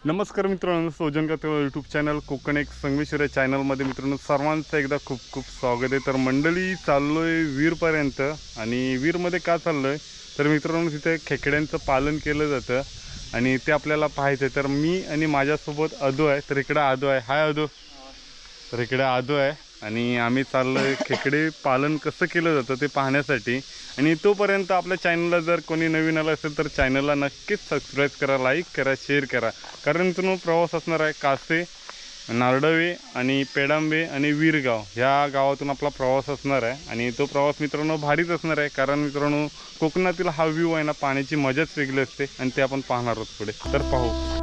नमस्कार मित्रांनो, सोजन का यूट्यूब चॅनल कोकण एक संगमेश्वर या चॅनलमध्ये मित्रांनो सर्वांचं एकदा खूप खूप स्वागत आहे। तर मंडळी चाललोय वीरपर्यंत आणि वीरमध्ये का चाललोय तर मित्रांनो तिथे खेकड्यांचं पालन केलं जातं आणि ते आपल्याला पाहायचं आहे। तर मी आणि माझ्यासोबत अदू आहे। तर इकडे अदू आहे। हाय अदू। तर इकडे अदू आहे आणि आम्ही चाललोय खेकडे पालन कसं केलं जातं ते पाहण्यासाठी। आणि तोपर्यंत आपल्या चॅनलला जर कोणी नवीन आलं असेल तर चॅनलला नक्कीच सबस्क्राईब करा, लाईक करा, शेअर करा। कारण मित्रांनो प्रवास असणार आहे कासे, नारडवे आणि पेडांबे आणि वीरगाव ह्या गावातून आपला प्रवास असणार आहे। आणि तो प्रवास मित्रांनो भारीच असणार आहे, कारण मित्रांनो कोकणातील हा व्ह्यू आहे ना, पाण्याची मजाच वेगळी असते आणि ते आपण पाहणार आहोत पुढे। तर पाहू।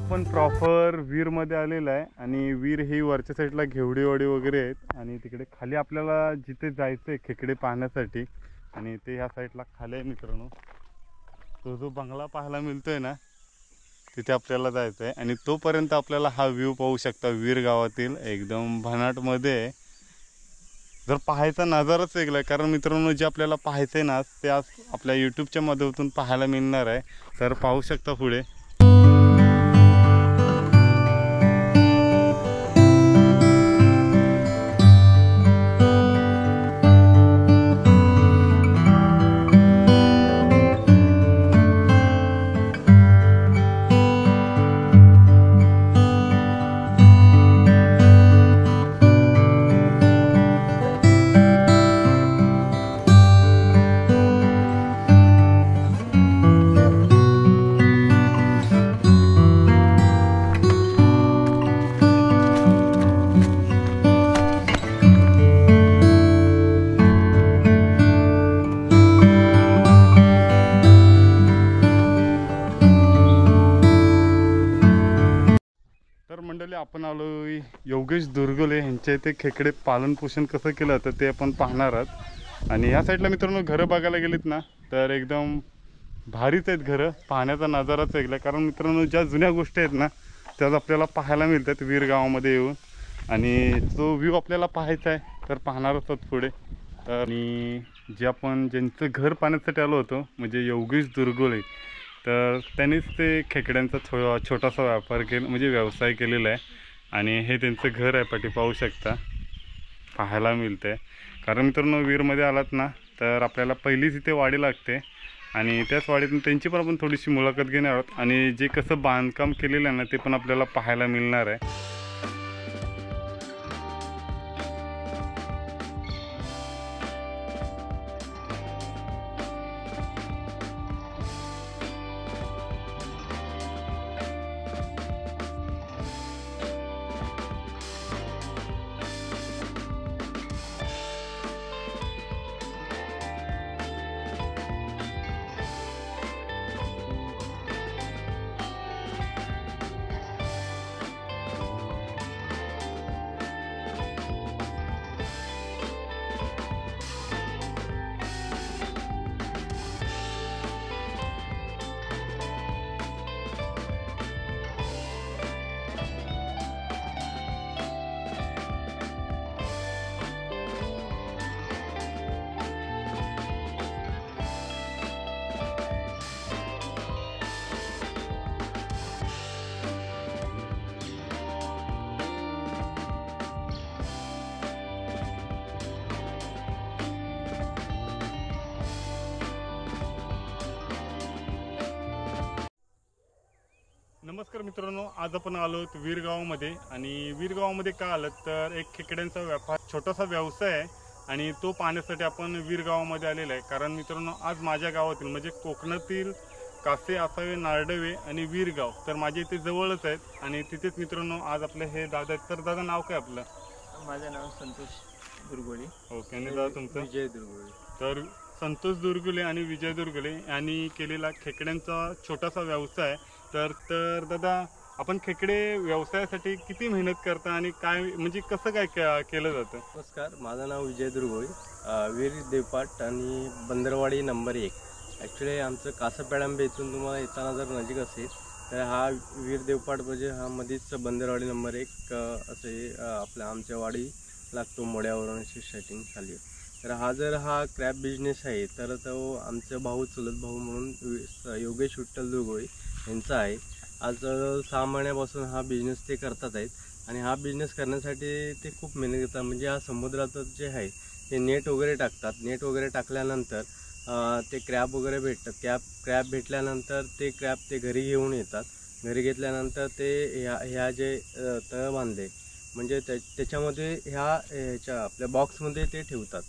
आपण प्रॉपर वीरमध्ये आलेला आहे आणि वीर ही वरच्या साईडला घेवडेवाडी वगैरे आहेत आणि तिकडे खाली आपल्याला जिथे जायचं आहे खेकडे पाहण्यासाठी आणि ते ह्या साईडला खाली आहे मित्रांनो। तो जो बंगला पाहायला मिळतोय ना तिथे आपल्याला जायचं आहे आणि तोपर्यंत आपल्याला हा व्ह्यू पाहू शकता वीर गावातील एकदम भन्नाटमध्ये। जर पाहायचा नजाराच वेगळा आहे, कारण मित्रांनो जे आपल्याला पाहायचं आहे ना ते आज आपल्या यूट्यूबच्या माध्यमातून पाहायला मिळणार आहे। तर पाहू शकता पुढे। तर मंडळी आपण आलोय योगेश दुर्गुले यांच्या इथे खेकडे पालन पोषण कसं केलं तर ते आपण पाहणार आहोत। आणि या साईडला मित्रांनो घरं बघायला गेलीत ना तर एकदम भारीच आहेत घरं, पाहण्याचा नजाराच वेगळा आहे। कारण मित्रांनो ज्या जुन्या गोष्टी आहेत ना त्याच आपल्याला पाहायला मिळतात वीर गावामध्ये येऊन आणि तो व्ह्यू आपल्याला पाहायचा आहे तर पाहणार आहोत पुढे। आणि जे आपण ज्यांचं घर पाहण्यासाठी आलो होतो म्हणजे योगेश दुर्गुले, तर त्यांनीच ते खेकड्यांचा छोटासा व्यापार म्हणजे व्यवसाय केलेला आहे आणि हे त्यांचं घर आहे, पाठी पाहू शकता पाहायला मिळतं आहे। कारण मित्रांनो वीरमध्ये आलात ना तर आपल्याला पहिलीच इथे वाडी लागते आणि त्याच वाडीतून त्यांची पण आपण थोडीशी मुलाखत घेणार आहोत आणि जे कसं बांधकाम केलेलं आहे ना ते पण आपल्याला पाहायला मिळणार आहे। नमस्कार मित्रांनो, आज आपण आलो वीरगावमध्ये आणि वीरगावमध्ये का आलं तर एक खेकड्यांचा व्यापार छोटासा व्यवसाय आहे आणि तो पाहण्यासाठी आपण वीरगावमध्ये आलेला आहे. कारण मित्रांनो आज माझ्या गावातील म्हणजे कोकणातील कासे, आसावे, नारडवे आणि वीरगाव तर माझ्या इथे जवळच आहेत आणि तिथेच मित्रांनो आज आपले हे दादा आहेत. तर दादा नाव काय आपलं? माझं नाव संतोष दुर्गोळे. ओके. आणि दादा तुमचं? विजय दुर्गोळे. तर संतोष दुर्गुले आणि विजय दुर्गुले यांनी केलेला खेकड्यांचा छोटासा व्यवसाय. तर दादा आपण खेकडे व्यवसायासाठी किती मेहनत करता आणि काय म्हणजे कसं काय केलं जातं? नमस्कार, माझं नाव विजय दुर्गोळे, वीर देवपाट आणि बंदरवाडी नंबर 1. ॲक्च्युली आमचं कासापेडांबे इथून तुम्हाला येताना जर नजीक असेल तर हा वीर देवपाट म्हणजे हा मध्येच बंदरवाडी नंबर 1 असे आपल्या आमच्या वाडी लागतो, मोड्यावरून अशी सेटिंग झाली. तर हा क्रॅब बिझनेस आहे तर तो आमचा भाऊ, चुलत भाऊ म्हणून योगेश विठ्ठल दुर्गोळे यांचा आहे. आज 6 महिन्यापासून हा बिझनेस ते करतात आहेत आणि हा बिझनेस करण्यासाठी ते खूप मेहनत घेतात. म्हणजे हा समुद्राचं जे आहे ते नेट वगैरे टाकतात. नेट वगैरे टाकल्यानंतर ते क्रॅब वगैरे भेटतात. क्रॅब भेटल्यानंतर ते क्रॅब ते घरी घेऊन येतात. घरी घेतल्यानंतर ते ह्या जे तळ बांधले म्हणजे त्याच्यामध्ये ह्याच्या आपल्या बॉक्समध्ये ते ठेवतात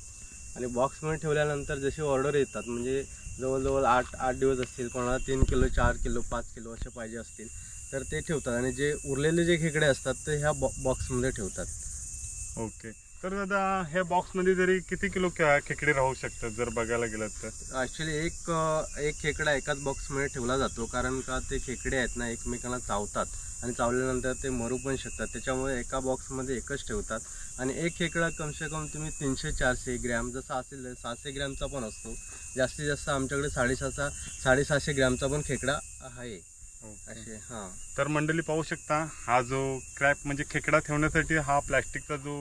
आणि बॉक्समध्ये ठेवल्यानंतर जसे ऑर्डर येतात म्हणजे जवळजवळ 8 दिवस असतील, कोणाला 3 किलो 4 किलो 5 किलो असे पाहिजे असतील तर ते ठेवतात आणि जे उरलेले जे खेकडे असतात ते ह्या बॉक्समध्ये ठेवतात. ओके. तर दादा ह्या बॉक्समध्ये जरी किती किलो खेकडे राहू शकतात जर बघायला गेलं तर? ॲक्च्युली एक खेकडा एकाच बॉक्समध्ये ठेवला जातो, कारण का ते खेकडे आहेत ना एकमेकांना चावतात आणि चावल्यानंतर ते मरू पण शकतात. त्याच्यामुळे एका बॉक्समध्ये एकच ठेवतात आणि एक खेकडा कमसे कम तुम्ही 300-400 ग्रॅम जसा असेल 600 ग्रॅमचा पण असतो. जास्तीत जास्त आमच्याकडे 750 ग्रॅमचा पण खेकडा आहे असे. हां. तर मंडळी पाहू शकता हा जो क्रॅप म्हणजे खेकडा ठेवण्यासाठी हा प्लॅस्टिकचा जो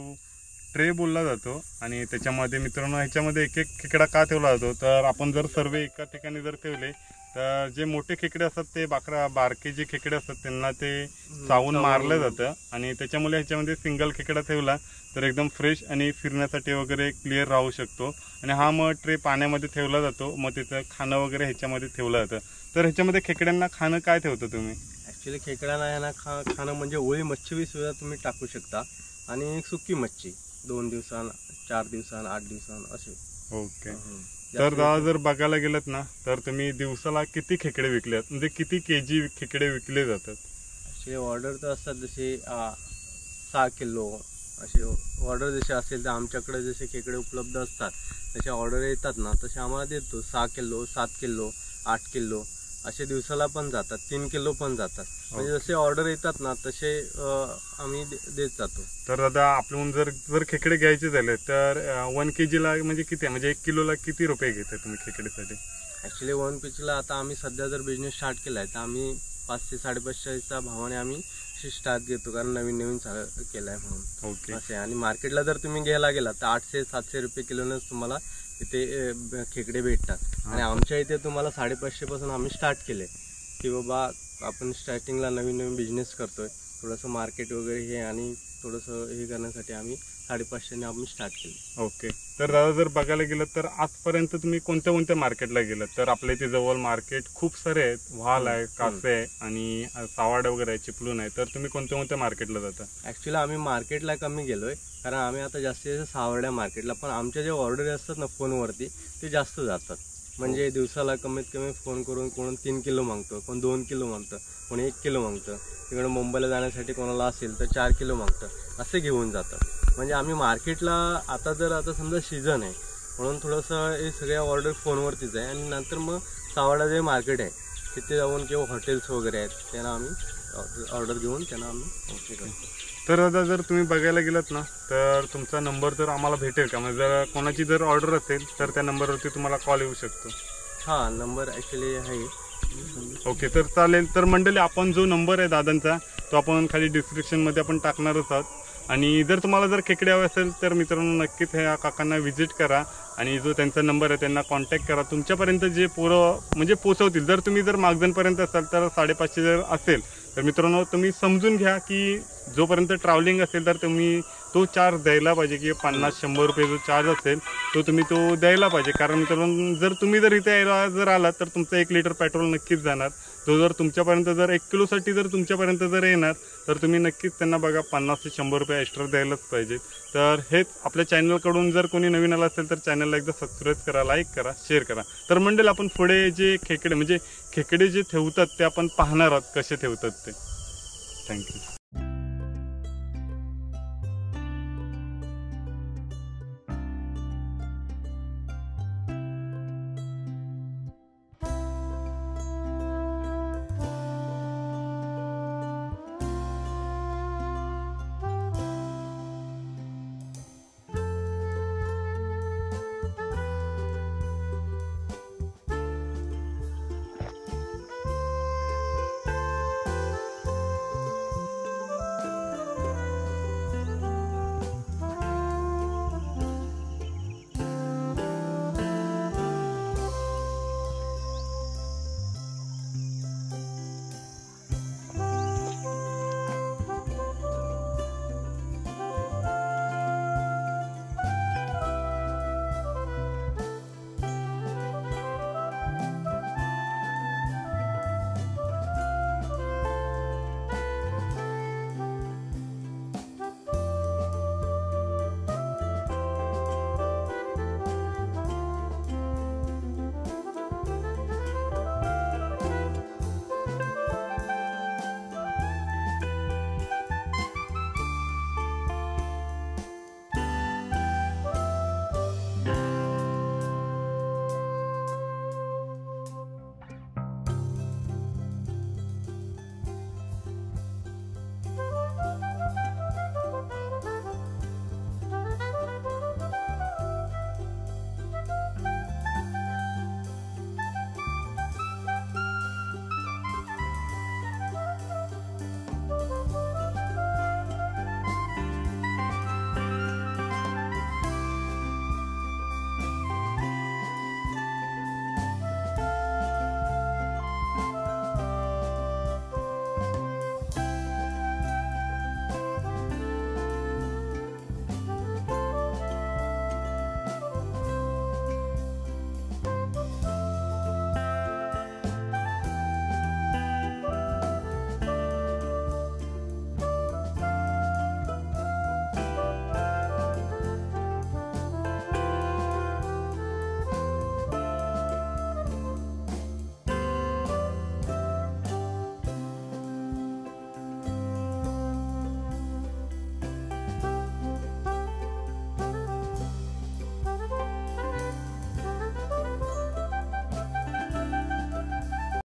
ट्रे बोलला जातो आणि त्याच्यामध्ये मित्रांनो ह्याच्यामध्ये एक खेकडा का ठेवला जातो तर आपण जर सर्व एका ठिकाणी जर ठेवले तर जे मोठे खेकडे असतात ते बारके जे खेकडे असतात त्यांना ते चावून मारलं जातं आणि त्याच्यामुळे ह्याच्यामध्ये सिंगल खेकडा ठेवला तर एकदम फ्रेश आणि फिरण्यासाठी वगैरे क्लिअर राहू शकतो. आणि हा मग ट्रे पाण्यामध्ये ठेवला जातो, मग तिथं खाणं वगैरे ह्याच्यामध्ये ठेवलं जातं. तर ह्याच्यामध्ये खेकड्यांना खाणं काय ठेवतं तुम्ही? ॲक्च्युली खेकड्यांना ह्यांना खाणं म्हणजे ओळी मच्छी सुद्धा तुम्ही टाकू शकता आणि सुकी मच्छी 2 दिवसांना 4 दिवसांना 8 दिवसांना असे. ओके. तर दादा जर बघायला गेलं ना तर तुम्ही दिवसाला किती खेकडे विकलेत म्हणजे किती केजी खेकडे विकले जातात? असे ऑर्डर तर असतात जसे 6 किलो असे ऑर्डर जसे असेल तर आमच्याकडे जसे खेकडे उपलब्ध असतात तसे ऑर्डर येतात ना तसे आम्हाला देतो. 6 किलो 7 किलो 8 किलो असे दिवसाला पण जातात, 3 किलो पण जातात. म्हणजे जसे ऑर्डर येतात ना तसे आम्ही देत जातो. तर दादा आपण जर खेकडे घ्यायचे झाले तर 1 kgला म्हणजे किती म्हणजे 1 किलोला किती रुपये घेता तुम्ही खेकडेसाठी? ॲक्च्युली 1 kgला आता आम्ही सध्या जर बिझनेस स्टार्ट केला आहे तर आम्ही 500-550च्या भावाने आम्ही स्टार्ट घेतो, कारण नवीन केला आहे म्हणून. ओके. असे आणि मार्केटला जर तुम्ही घ्यायला गेला तर 800-700 रुपये किलोनंच तुम्हाला इथे खेकडे भेटतात आणि आमच्या इथे तुम्हाला 550 पासून आम्ही स्टार्ट केले की बाबा आपण स्टार्टिंगला नवीन बिझनेस करतोय, थोडंसं मार्केट वगैरे हे आणि थोडंसं हे करण्यासाठी आम्ही 550ने आम्ही स्टार्ट केले. ओके. तर दादा जर बघायला गेलं तर आजपर्यंत तुम्ही कोणत्या मार्केटला गेलात? तर आपल्या इथे जवळ मार्केट खूप सारे आहेत, व्हाल आहे, कासे आहे आणि सावाड वगैरे आहे, चिपळूण आहे. तर तुम्ही कोणत्या मार्केटला जाता? ॲक्च्युली आम्ही मार्केटला कमी गेलोय, कारण आम्ही आता जास्तीत जास्त सावर्ड्या मार्केटला, पण आमच्या जे ऑर्डर असतात ना फोनवरती ते जास्त जातात. म्हणजे दिवसाला कमीत कमी फोन करून कोण 3 किलो मागतं, कोण 2 किलो मागतं, कोण 1 किलो मागतं. तिकडे मुंबईला जाण्यासाठी कोणाला असेल तर 4 किलो मागतं, असे घेऊन जातात. म्हणजे आम्ही मार्केटला आता समजा सीझन आहे म्हणून थोडंसं हे सगळ्या ऑर्डर फोनवरतीच आहे आणि नंतर मग सावडा जे मार्केट आहे तिथे जाऊन किंवा हॉटेल्स वगैरे आहेत त्यांना आम्ही ऑर्डर घेऊन त्यांना आम्ही ओके करतो. तर दादा जर तुम्ही बघायला गेलात ना तर तुमचा नंबर तर आम्हाला भेटेल का? म्हणजे जर कोणाची जर ऑर्डर असेल तर त्या नंबरवरती तुम्हाला कॉल येऊ शकतो? हां, नंबर ॲक्च्युली आहे. ओके. तर चालेल. तर मंडळी आपण जो नंबर आहे दादांचा तो आपण खाली डिस्क्रिप्शनमध्ये आपण टाकणारच आहोत आणि जर तुम्हाला जर खेकडे हवे असेल तर मित्रांनो नक्कीच ह्या काकांना व्हिजिट करा आणि जो त्यांचा नंबर आहे त्यांना कॉन्टॅक्ट करा. तुमच्यापर्यंत जे म्हणजे पोचवतील. जर तुम्ही जर मागजनपर्यंत असाल तर 550 जर असेल तर मित्रांनो तुम्ही समजून घ्या की जोपर्यंत ट्रॅव्हलिंग असेल तर तुम्ही तो चार्ज द्यायला पाहिजे की 50-100 रुपये जो चार्ज असेल तो तुम्ही तो द्यायला पाहिजे. कारण मित्रांनो जर तुम्ही जर इथे यायला जर आलात तर तुमचं 1 लिटर पेट्रोल नक्कीच जाणार तो जर तुमच्यापर्यंत जर 1 किलोसाठी जर तुमच्यापर्यंत जर येणार तर तुम्ही नक्कीच त्यांना बघा 50 ते 100 रुपये एक्स्ट्रा द्यायलाच पाहिजे. तर हेच आपल्या चॅनलकडून जर कोणी नवीन आला असेल तर चॅनलला एकदा सबस्क्राईब करा, लाईक करा, शेअर करा. तर मंडळी आपण पुढे जे खेकडे म्हणजे खेकडे जे ठेवतात ते आपण पाहणार आहोत कसे ठेवतात ते. थँक्यू.